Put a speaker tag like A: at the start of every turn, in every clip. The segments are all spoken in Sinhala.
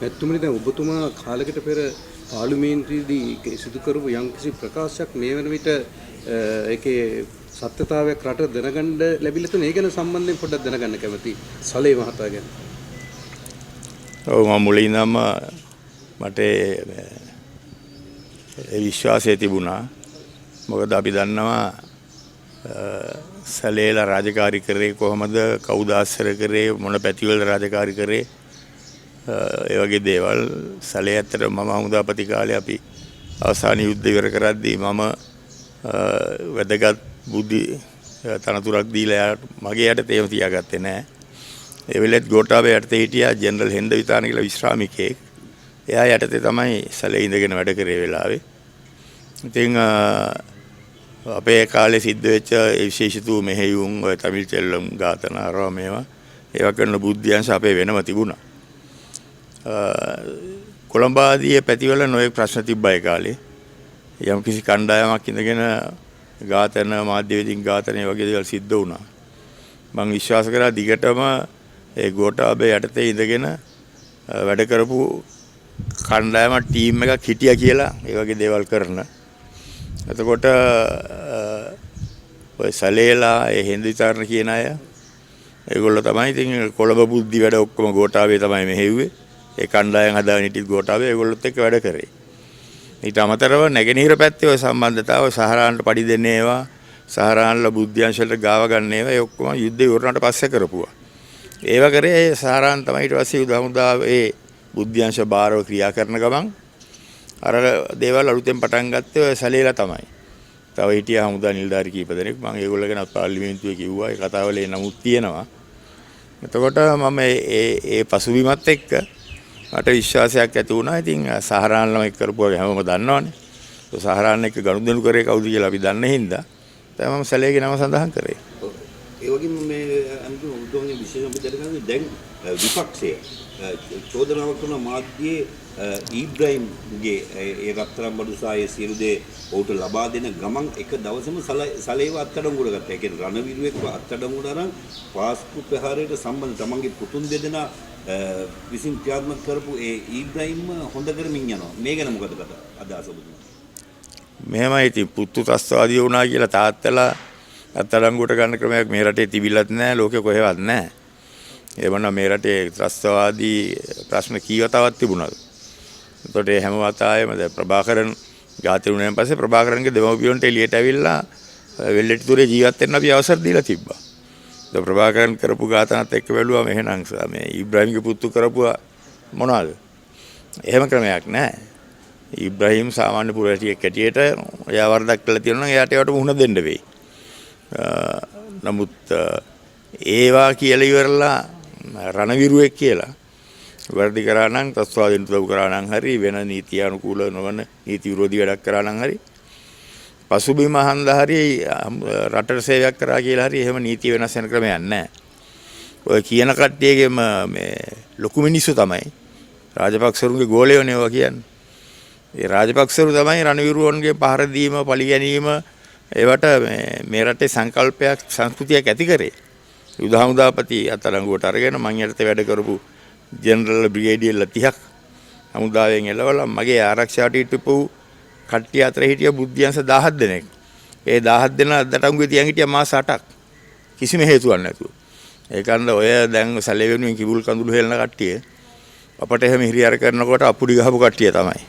A: ඇත්තමනේ දැන් ඔබතුමා කාලයකට පෙර පාර්ලිමේන්තුවේදී සිදු කරපු යම්කිසි ප්‍රකාශයක් මේ වෙන විට ඒකේ සත්‍යතාවයක් රට දැනගන්න ලැබිලා තියෙන ඒ ගැන සම්බන්ධයෙන් පොඩ්ඩක් දැනගන්න කැමතියි සලේ මහතා ගැන.
B: ඔව් මම මුලින් ඉඳන්ම මට ඒ විශ්වාසය තිබුණා. මොකද අපි දන්නවා සලේලා රාජකාරී කරේ කොහොමද, කවුද ආශ්‍ර කරේ, මොන පැතිවල රාජකාරී කරේ, ඒ වගේ දේවල්. සලේ ඇත්තට මම හමුදාපති කාලේ අපි අවසාන යුද්ධ ඉවර කරද්දී මම වැදගත් බුද්ධි තනතුරක් දීලා මගේ යටතේ ඒව තියාගත්තේ නැහැ. ඒ වෙලෙත් ගෝඨාභය යටතේ හිටියා ජෙනරල් හෙන්ද විතාන කියලා විශ්‍රාමිකයෙක්. එයා යටතේ තමයි සලේ ඉඳගෙන වැඩ කරේ වෙලාවේ. ඉතින් අපේ කාලේ සිද්ධ වෙච්ච විශේෂිත මෙහෙයුම් ඔය තමිල් චෙල්ලම් ඝාතන අරවා මේවා ඒවා කරන බුද්ධියන්ස අපේ වෙනම තිබුණා. කොළඹ ආදී පැතිවල නොයෙක් ප්‍රශ්න තිබ්බා ඒ කාලේ. යම් කිසි කණ්ඩායමක් ඉඳගෙන ඝාතන මාධ්‍යවේදීන් ඝාතන වගේ දේවල් සිද්ධ වුණා. මම විශ්වාස කරා දිගටම ඒ ගෝඨාභය යටතේ ඉඳගෙන වැඩ කරපු කණ්ඩායම ටීම් එකක් හිටියා කියලා ඒ වගේ දේවල් කරන. එතකොට ඔය සලේලා ඒ හෙන්දිතරණ කියන අය ඒගොල්ලෝ තමයි ඉතින් කොළඹ බුද්ධි වැඩ ඔක්කොම ගෝඨාභය තමයි මෙහෙව්වේ. ඒ කණ්ඩායම් හදාගෙන හිටිය ගෝඨාභය ඒගොල්ලොත් එක්ක වැඩ කරේ. ඊට අමතරව නැගෙනහිර පැත්තේ ඔය සම්බන්ධතාව සහරාන්ට පඩි දෙන්නේ ඒවා, සහරාන්ලා බුද්ධ්‍යංශවලට ගාව ගන්න ඒවා ඒ ඔක්කොම යුද්ධය ඉවරනට පස්සේ කරපුවා. ඒව කරේ සහරාන් තමයි ඊට පස්සේ යුද හමුදාවේ බුද්ධ්‍යංශ භාරව ක්‍රියා කරන ගමන් අර දේවල් අලුතෙන් පටන් ගත්තේ ඔය සලේලා තමයි. තව හිටියා හමුදා නිලධාරි කීප දෙනෙක්. මම ඒගොල්ලෝ ගැන පාර්ලිමේන්තුවේ කිව්වා. ඒ කතාවල ඒ නමුත් තියෙනවා. එතකොට මම ඒ පසුබිමත් එක්ක මට විශ්වාසයක් ඇති වුණා. ඉතින් සහරාන් ළමයි කරපුවා හැමෝම දන්නවනේ. ඒ සහරාන් එක්ක ගනුදෙනු කරේ කවුද කියලා අපි දන්නේ හින්දා තමයි මම සලේගේ නම සඳහන් කරේ.
C: ඒ වගේම මේ අනිත් උද්യോഗයේ විශේෂම බෙදලා දැන් විපක්ෂය චෝදනාවක් කරන මාධ්‍යයේ ඊබ්‍රාහිම්ගේ ඒ රත්තරන් බඩු සායේ සියලු දේ ඔහුට ලබා දෙන ගමන් එක දවසම සලේව අත්අඩංගුවට ගත්තා. ඒ කියන්නේ රණවිරුවෙක්ව අත්අඩංගුවට අරන් පාස්කු ප්‍රහාරයට සම්බන්ධ තමන්ගේ පුතුන් දෙදෙනා විසින් ක්‍රියාත්මක කරපු ඒ ඊබ්‍රාහිම් හොඳ කරමින් යනවා. මේ ගැන මොකද අදහස ඔබතුමා?
B: මෙහෙමයි ඉතින් පුතු ත්‍රස්තවාදී වුණා කියලා තාත්තලා අත්අඩංගුවට ගන්න ක්‍රමයක් මේ රටේ තිබිලත් නැහැ, ලෝකේ කොහෙවත් නැහැ. ඒ වුණා මේ රටේ ත්‍රස්තවාදී ප්‍රශ්න කීවතාවක් තිබුණාද? එතකොට හැම වතාවෙම දැන් ප්‍රභාකරන් ඝාතනය වුණාන් පස්සේ ප්‍රභාකරන්ගේ දෙමව්පියන්ට එළියට ඇවිල්ලා වෙල්ලෙටිතුරේ ජීවත් වෙන්න අපි අවසර දීලා තිබ්බා. දැන් ප්‍රභාකරන් කරපු ඝාතනත් එක්ක බැලුවා මෙහෙනම් මේ ඉබ්‍රාහිම්ගේ පුතු කරපුවා මොනවාද? එහෙම ක්‍රමයක් නැහැ. ඉබ්‍රාහිම් සාමාන්‍ය පුරවැසියෙක් හැටියට එයා වරදක් කළා තියෙනවා නම් එයාට ඒවට මුහුණ දෙන්න වෙයි. නමුත් ඒවා කියලා ඉවරලා රණවිරුවෙක් කියලා වර්ධි කරා නම් ත්‍රස්තවාදීන් උදව් කරා නම් හරි වෙන නීති අනුකූල නොවන නීති විරෝධී වැඩක් කරා නම් හරි පසුබිම හන්දා හරි රටට සේවයක් කරා කියලා හරි එහෙම නීති වෙනස් වෙන ක්‍රමයක් නැහැ. ඔය කියන කට්ටියගේම මේ ලොකු මිනිස්සු තමයි රාජපක්ෂරුන්ගේ ගෝලයෝනේ ඔය කියන්නේ. ඒ රාජපක්ෂරු තමයි රණවිරුවන්ගේ පහර දීම, පලි ගැනීම ඒවට මේ රටේ සංකල්පයක් සංස්කෘතියක් ඇති කරේ. යුද හමුදාපති අත්අඩංගුවට අරගෙන මං යටතේ වැඩ කරපු ජෙනරල් බ්‍රිගේඩියර්ලා 30ක් හමුදාවෙන් එළවලා මගේ ආරක්ෂාවට හිටපු කට්ටිය අතර හිටිය බුද්ධියන්ස 17 දෙනෙක්. ඒ 17 දෙනා අත්අඩංගුවේ තියන් හිටියා මාස 8ක්. කිසිම හේතුවක් නැතුව. ඒකන්ද ඔය දැන් සැලේ වෙනුවෙන් කිඹුල් කඳුළු හෙලන කට්ටිය අපට එහෙම හිරියර කරනකොට අපුඩි ගහපු කට්ටිය තමයි.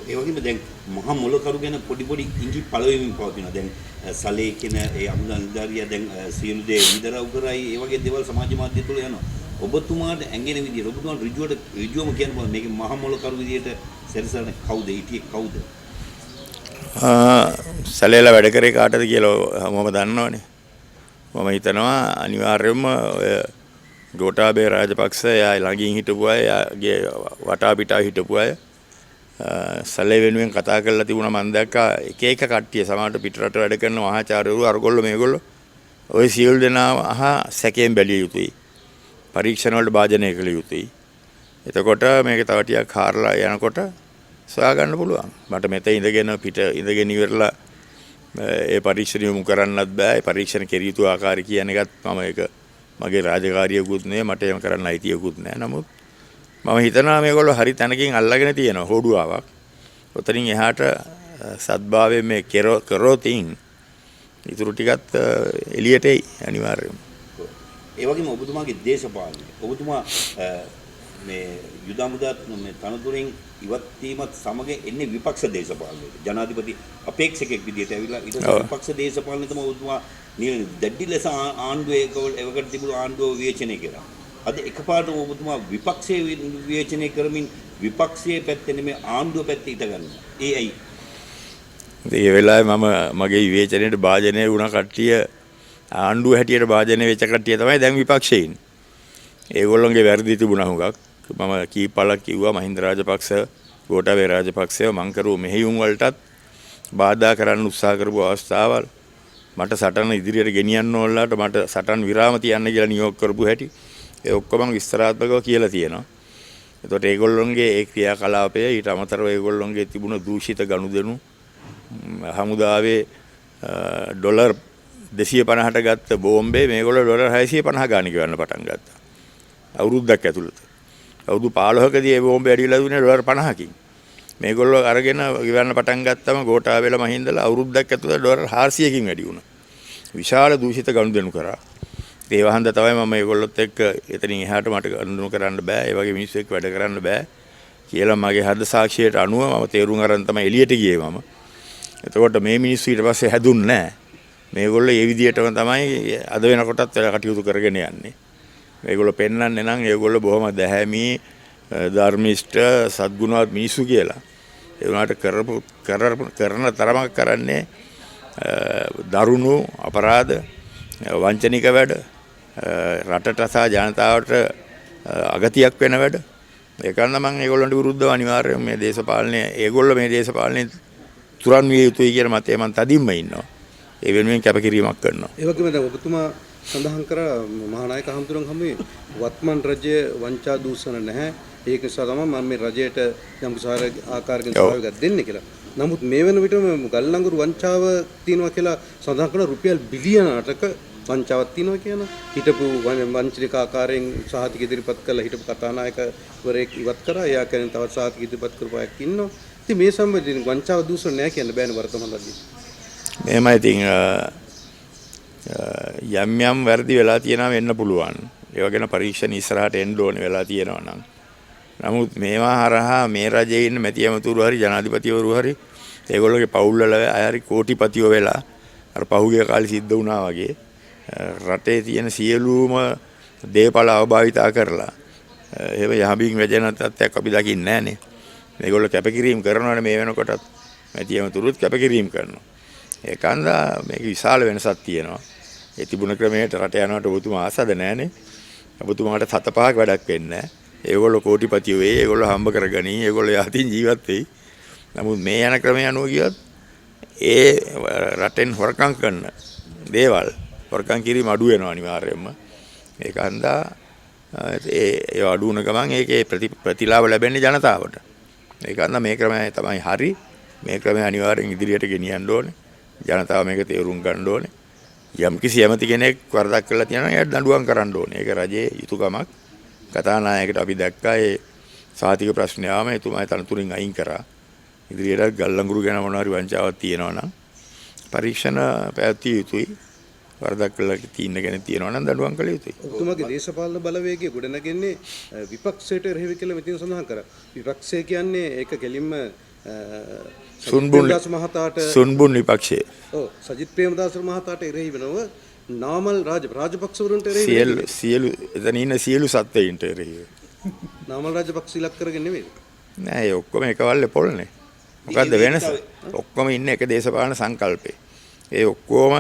C: ඒ වගේම දැන් මහා මොලකරු ගැන පොඩි ඉඟි පළවෙමින් පවතිනවා. දැන් සලේ කියන ඒ අමුදා නිලධාරියා දැන් සියලු දේ විදරව් කරයි ඒ වගේ දේවල් සමාජ මාධ්‍ය තුල යනවා. ඔබතුමාට ඇඟෙන විදියට ඔබතුමාට ඍජුවම කියන්න පුළුවන් මේක මහා මොලකරු විදියට සැරිසරන කවුද? හිටියේ කවුද?
B: සලේලා වැඩ කරේ කාටද කියලා මම දන්නවනේ. මම හිතනවා අනිවාර්යයෙන්ම ඔය ගෝඨාභය රාජපක්ෂ එයා ළඟින් හිටපු අය, එයාගේ වටා පිටා හිටපු අය සලේ වෙනුවෙන් කතා කරලා තිබුණා. මම දැක්කා එක එක කට්ටිය සමහරට පිටරට වැඩ කරන මහාචාර්යවරු අරගොල්ලෝ මේගොල්ලෝ ওই සියලු දෙනා සැකයෙන් බැලිය යුතුයි. පරීක්ෂණ වලට භාජනය කළ යුතුයි. එතකොට මේක තව ටිකක් හාරලා යනකොට සොයා ගන්න පුළුවන්. මට මෙතන ඉඳගෙන පිට ඉඳගෙන ඉවරලා ඒ පරීක්ෂණ යොමු කරන්නත් බෑ. ඒ පරීක්ෂණ කෙරිය යුතු ආකාරය කියන එකත් මම ඒක මගේ රාජකාරියකුත් නෙවෙයි, මට එහෙම කරන්න අයිතියකුත් නෑ. නමුත් මම හිතනවා මේගොල්ලෝ හරි තැනකින් අල්ලගෙන තියෙනවා හොඩුවාවක්. ඔතනින් එහාට සත්භාවයෙන් මේ කරෝතින් ඉතුරු ටිකත් එළියට එයි අනිවාර්යයෙන්ම.
C: ඒ වගේම ඔබතුමාගේ දේශපාලනය. ඔබතුමා මේ යුද හමුදා මේ තනතුරෙන් ඉවත් වීමත් සමග එන්නේ විපක්ෂ දේශපාලනයට. ජනාධිපති අපේක්ෂකෙක් විදිහට ඇවිල්ලා ඊට පස්සේ විපක්ෂ දේශපාලනය තමයි ඔබතුමා දැඩි ලෙස ආණ්ඩුවේ එවකට තිබුණු ආණ්ඩුව විවේචනය කළා. අද එකපාරට ඔබතුමා විපක්ෂයේ විවේචනය කරමින් විපක්ෂයේ පැත්තේ නෙමෙයි ආණ්ඩුව පැත්තේ ඉඳ ගන්නවා. ඒ ඇයි?
B: ඒ වෙලාවේ මම මගේ විවේචනයේට භාජනය වුණ කට්ටිය ආණ්ඩුව හැටියට භාජනය වෙච්ච කට්ටිය තමයි දැන් විපක්ෂයේ ඉන්නේ. ඒගොල්ලන්ගේ වැරදි තිබුණා හුඟක්. මම කීපලක් කිව්වා මහින්ද රාජපක්ෂ, ගෝඨාභය රාජපක්ෂව මං කරුව මෙහෙයුම් වලටත් බාධා කරන්න උත්සාහ කරපු අවස්ථාවල් මට සටන ඉදිරියට ගෙනියන්න ඕනලාට මට සටන් විරාම තියන්න කියලා නියෝග කරපු හැටි ඒ ඔක්කොම විස්තරාත්මකව කියලා තියෙනවා. එතකොට ඒගොල්ලොන්ගේ ඒ ක්‍රියාකලාපය ඊට අමතරව ඒගොල්ලොන්ගේ තිබුණ දූෂිත ගනුදෙනු හමුදාවේ ඩොලර් 250ට ගත්ත බෝම්බේ මේගොල්ලෝ ඩොලර් 650 ගාණ ගෙවන්න පටන් ගත්තා. අවුරුද්දක් ඇතුළත. අවුරුදු 15කදී ඒ බෝම්බේ ඇඩිලා දුන්නේ ඩොලර් 50කින්. මේගොල්ලෝ අරගෙන ගෙවන්න පටන් ගත්තම ගෝඨාභයලා මහින්දලා අවුරුද්දක් ඇතුළත ඩොලර් 400කින් වැඩි වුණා. විශාල දූෂිත ගනුදෙනු කරා. ඒ වහන්ද තමයි මම මේගොල්ලොත් එක්ක එතනින් එහාට මට ගනුදෙනු කරන්න බෑ. ඒ වගේ මිනිස්සු එක්ක වැඩ කරන්න බෑ කියලා මගේ හද සාක්ෂියට අනුව මම තේරුම් අරන් තමයි එළියට ගියේ මම. එතකොට මේ මිනිස්සු ඊට පස්සේ හැදුන්නේ නැහැ. මේගොල්ලෝ ඒ විදිහටම තමයි අද වෙනකොටත් වැඩ කටයුතු කරගෙන යන්නේ. මේගොල්ලෝ පෙන්වන්නේ නම් ඒගොල්ලෝ බොහොම දැහැමි ධර්මිෂ්ඨ සද්ගුණවත් මිනිස්සු කියලා. ඒ වුණාට කරන තරමක් කරන්නේ දරුණු අපරාධ වංචනික වැඩ රටට සහ ජනතාවට අගතියක් වෙන වැඩ. ඒකන්න මම ඒගොල්ලන්ට විරුද්ධව අනිවාර්යයෙන් මේ දේශපාලනය ඒගොල්ලෝ මේ දේශපාලනයේ තුරන් විය යුතුයි කියන මතය මම තදින්ම ඉන්නවා. ඒ වෙනුවෙන් කැපකිරීමක් කරනවා.
A: ඒ වගේම දැන් ඔබතුමා සඳහන් කරා මහානායක හඳුරන් හැමේ වත්මන් රජය වංචා දූෂණ නැහැ. ඒක නිසා තමයි මම මේ රජයට යම් ආකාරයකින් සහයෝගයක් දෙන්නේ කියලා. නමුත් මේ වෙන විටම ගල්ලංගුරු වංචාව තියෙනවා කියලා සඳහන් කරන රුපියල් බිලියන 8ක වංචාවක් තියෙනවා කියන හිටපු වංචනික ආකාරයෙන් සහතික ඉදිරිපත් කළ හිටපු කතානායකවරයෙක් ඉවත් කරා. එයා කියන්නේ තවත් සහතික ඉදිරිපත් කරපු අයෙක් ඉන්නවා. ඉතින් මේ සම්බන්ධයෙන් වංචාව දූෂණ නැහැ කියන්න බෑනේ වර්තමාන රජයේ.
B: මේමයි ඉතින් යම් වැරදි වෙලා තියෙනවා වෙන්න පුළුවන්. ඒව ගැන පරීක්ෂණ ඉස්සරහට එන්න ඕනේ වෙලා තියෙනවා නම්. නමුත් මේවා හරහා මේ රජයේ ඉන්න මැති ඇමතුරු හරි ජනාධිපතිවරු හරි ඒගොල්ලෝගේ පවුල් වල අය හරි කෝටිපතියෝ වෙලා අර පහුගිය කාලේ සිද්ධ වුණා වගේ රටේ තියෙන සියලුම දේපල අවභාවිතා කරලා එහෙම යහබින් වැජෙන තත්ත්වයක් අපි දකින්නේ නැහනේ. මේගොල්ලෝ කැපකිරීම කරනවානේ මේ වෙනකොටත් මැති ඇමතුරුත් කැපකිරීම කරනවා. ඒකන්ද මේක විශාල වෙනසක් තියෙනවා. ඒ තිබුණ ක්‍රමයට රට යනකොට ඔබතුමා ආසද නැහනේ. ඔබතුමාට 7-5ක් වැඩක් වෙන්නේ නැහැ. ඒගොල්ලෝ කෝටිපතියෝ වෙයි, ඒගොල්ලෝ හම්බ කරගනි, ඒගොල්ලෝ යහතින් ජීවත් වෙයි. නමුත් මේ යන ක්‍රමය අනුව ගියොත් ඒ රටෙන් හොරකම් කරන දේවල් හොරකම් කිරීම අඩු වෙනවා අනිවාර්යයෙන්ම. ඒකන්ද ඒ අඩු වුණ ගමන් ඒකේ ප්‍රතිලාභ ලැබෙන්නේ ජනතාවට. ඒකන්ද මේ ක්‍රමය තමයි හරි. මේ ක්‍රමය අනිවාර්යෙන් ඉදිරියට ගෙනියන්න ඕනේ. ජනතාව මේක තේරුම් ගන්න ඕනේ. යම් කිසි ඇමති කෙනෙක් වරදක් කරලා තියෙනවා එයාට දඬුවම් කරන්න ඕනේ. ඒක රජයේ යුතුයකමක්. කතානායකට අපි දැක්කා ඒ සාහිතික ප්‍රශ්නය ආවම එතුමා තනතුරින් අයින් කරා. ඉදිරියට ගල්ලංගුරු ගැන මොනවා හරි වංචාවක් තියෙනවා නම් පරීක්ෂණ පැවැත්විය යුතුයි. වරදක් කළා තියෙන කෙනෙක් තියෙනවා නම් දඬුවම් කළ යුතුයි.
A: ඔබතුමාගේ දේශපාලන බලවේගය ගොඩනගන්නේ විපක්ෂයට එරෙහිව කියලා මෙතන සඳහන් කරා. විපක්ෂය කියන්නේ ඒක කෙලින්ම
B: සුන්බුන් විපක්ෂය.
A: ඔව් සජිත් ප්‍රේමදාස මහතාට එරෙහි වෙනව නාමල් රාජපක්ෂවරුන්ට එරෙහි
B: සියලු එතන ඉන්න සියලු සත්ත්වයින්ට එරෙහි.
A: නාමල් රාජපක්ෂ ඉලක්ක කරගෙන නෙමෙයි.
B: නෑ ඒ ඔක්කොම එකවල්ලේ පොල්නේ. මොකද්ද වෙනස? ඔක්කොම ඉන්නේ එක දේශපාලන සංකල්පේ. ඒ ඔක්කොම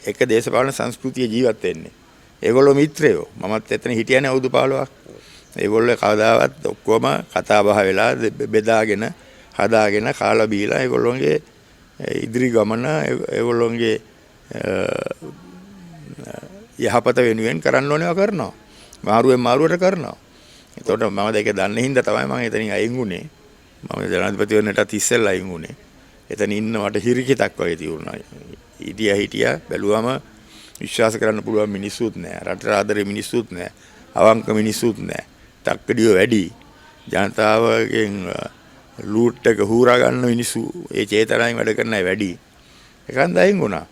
B: එක දේශපාලන සංස්කෘතිය ජීවත් වෙන්නේ. ඒගොල්ලෝ මිත්‍රයෝ. මමත් එතන හිටියනේ අවුරුදු 15ක්. ඒගොල්ලෝ කවදාවත් ඔක්කොම කතා බහ වෙලා බෙදාගෙන හදාගෙන කාලා බීලා ඒගොල්ලොන්ගේ ඉදිරි ගමන ඒගොල්ලොන්ගේ යහපත වෙනුවෙන් කරන්න ඕනේව කරනවා. මාරුවෙන් මාරුවට කරනවා. එතකොට මම දෙක දන්නේ හින්දා තමයි මම එතනින් අයින් වුනේ. මම ජනාධිපතිවරණයටත් ඉස්සෙල්ලා අයින් වුනේ. එතන ඉන්න මට හිරිකිතක් වගේ තියුණා. හිටියා බැලුවම විශ්වාස කරන්න පුළුවන් මිනිස්සුත් නැහැ. රටට ආදරේ මිනිස්සුත් නැහැ. අවංක මිනිස්සුත් නැහැ. තක්කඩිය වැඩි. ජනතාවගෙන් ලූට් එක හූරා ගන්න මිනිස්සු ඒ චේතනාවෙන් වැඩ කරන අය වැඩි. ඒකන්ද අයින් වුණා.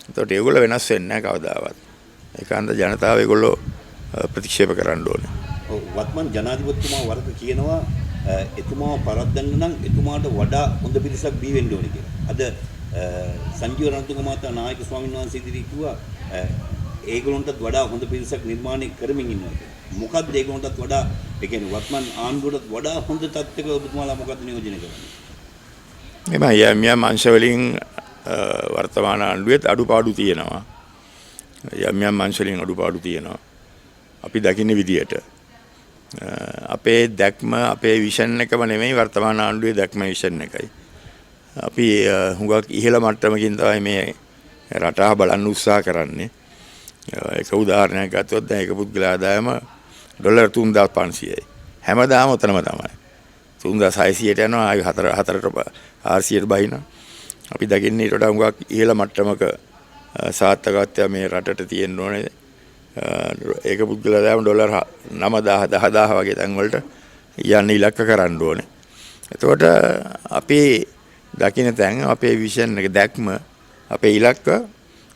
B: එතකොට ඒගොල්ලෝ වෙනස් වෙන්නේ නැහැ කවදාවත්. ඒකන්ද ජනතාව ඒගොල්ලෝ ප්‍රතික්ෂේප කරන්න ඕනේ.
C: ඔව් වත්මන් ජනාධිපතිතුමා වරක කියනවා එතුමාව පරද්දන්න නම් එතුමාට වඩා හොඳ පිරිසක් බී වෙන්න ඕනේ කියලා. අද සංජීව රණතුංග මහතා නායක ස්වාමීන් වහන්සේ ඉදිරියේ කිව්වා ඒගොල්ලන්ටත් වඩා හොඳ පිරිසක් නිර්මාණය කරමින් ඉන්නවා කියලා. මොකක්ද ඒගොල්ලන්ටත් වඩා ඒ කියන්නේ වත්මන් ආණ්ඩුවටත් වඩා හොඳ තත්ත්වයක ඔබතුමාලා මොකක්ද නියෝජනය කරන්නේ?
B: එමය යම් අංශ වලින් වර්තමාන ආණ්ඩුවේත් අඩුපාඩු තියෙනවා. යම් අංශ වලින් අඩුපාඩු තියෙනවා. අපි දකින්න විදියට අපේ දැක්ම අපේ විෂන් එකම නෙමෙයි වර්තමාන ආණ්ඩුවේ දැක්ම විෂන් එකයි. අපි හුඟක් ඉහළ මට්ටමකින් තමයි මේ රට බලන්න උත්සාහ කරන්නේ. එක උදාහරණයක් ගත්තොත් දැන් එක පුද්ගල ආදායම ඩොලර් 3500යි. හැමදාම උතනම තමයි. 3600ට යනවා ආයි 4ට 400ට බහිනවා. අපි දකින්නේ ඊට වඩා හුඟක් ඉහළ මට්ටමක සාර්ථකත්වය මේ රටට තියෙන්න ඕනේ. ඒක පුද්ගල ආදායම ඩොලර් 9000 10000 වගේ තැන් වලට යන්න ඉලක්ක කරන්න ඕනේ. එතකොට අපි දකින්න තැන් අපේ විෂන් එක දැක්ම අපේ ඉලක්ක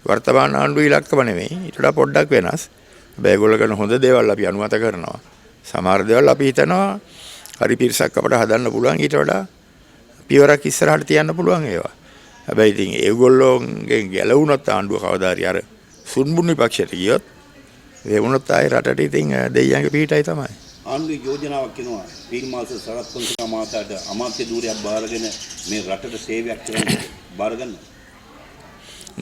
B: වර්තමාන ආණ්ඩුවේ ඉලක්කම නෙමෙයි. ඊට වඩා පොඩ්ඩක් වෙනස්. හැබැයි ඒගොල්ලෝ කරන හොඳ දේවල් අපි අනුමත කරනවා. සමහර දේවල් අපි හිතනවා හරි පිරිසක් අපට හදන්න පුළුවන් ඊට වඩා පියවරක් ඉස්සරහට තියන්න පුළුවන් ඒවා. හැබැයි ඉතින් ඒගොල්ලෝගෙන් ගැලවුණොත් ආණ්ඩුව කවදා හරි අර සුන්බුන් විපක්ෂයට ගියොත් ඒ වුණොත් ආයේ රටට ඉතින් දෙයියන්ගේ පිටයි තමයි.
C: ආණ්ඩුවේ යෝජනාවක් කරනවා පීල් මාස සරත් පොන්සේකා මහතාට අමාත්‍ය ධූරයක් බාරගෙන මේ රටට සේවයක් කරන්න බාර ගන්න.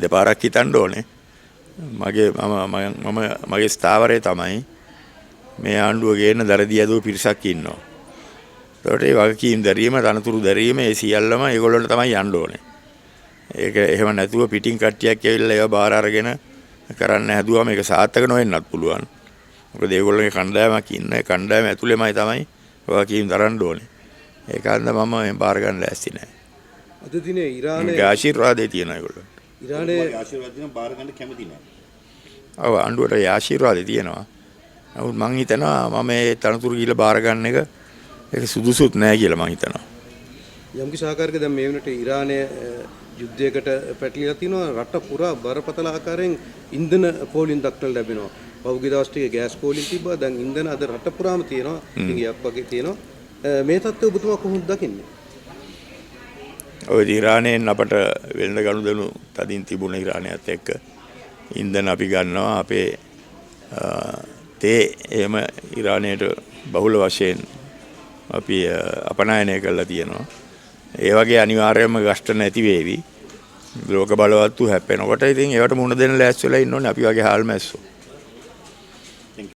B: දෙපාරක් හිතන්න ඕනේ. මගේ ස්ථාවරය තමයි මේ ආණ්ඩුව ගේන දරදී ඇදුව පිරිසක් ඉන්නවා. ඒකට ඒ වගකීම් දැරීම, තනතුරු දැරීම ඒ සියල්ලම ඒගොල්ලන්ට තමයි යන්න ඕනේ. ඒක එහෙම නැතුව පිටින් කට්ටියක් ඇවිල්ලා ඒවා බාර අරගෙන කරන්න හැදුවම ඒක සාර්ථක නොවෙන්නත් පුළුවන්. මොකද ඒගොල්ලෝගේ කණ්ඩායමක් ඉන්න ඒ කණ්ඩායම ඇතුළේමයි තමයි වගකීම් දරන්න ඕනේ. ඒකන්ද මම මේ බාර ගන්න ලෑස්ති නැහැ.
A: අද දිනේ ඉරානයේ
B: ආශිර්වාදේ තියෙනවා ඒගොල්ලෝ.
C: ඉරානයේ ආශිර්වාද දෙන බාර ගන්න කැමති නැහැ.
B: ඔව් ආණ්ඩුවට ආශිර්වාදේ තියෙනවා. නමුත් මං හිතනවා මම මේ තනතුරු ගිහලා බාර ගන්න එක ඒක සුදුසුත් නැහැ කියලා මං හිතනවා.
A: යම්කිසි ආකාරයක දැන් මේ වෙනට ඉරානයේ යුද්ධයකට පැටලිලා තිනවා රට පුරා බරපතල ආකාරයෙන් ඉන්ධන පෝලින් දක්නට ලැබෙනවා. පහුගිය දවස් ටිකේ ගෑස් පෝලින් තිබ්බා. දැන් ඉන්ධන අද රට පුරාම තියෙනවා. ඉංගියක් වගේ තියෙනවා. මේ තත්ත්වය ඔබතුමා කොහොමද දකින්නේ?
B: ඔය ඉරානයෙන් අපට වෙළඳ ගනුදෙනු තදින් තිබුණ ඉරානයත් එක්ක ඉන්ධන අපි ගන්නවා. අපේ තේ එහෙම ඉරානයට බහුල වශයෙන් අපි අපනයනය කරලා තියෙනවා. ඒ වගේ අනිවාර්යයෙන්ම ගෂ්ට නැති වේවි. ලෝක බලවත්තු හැප්පෙනකොට ඉතින් ඒවට මුහුණ දෙන්න ලෑස්ති වෙලා ඉන්න ඕනේ අපි වගේ හාල් මැස්සෝ.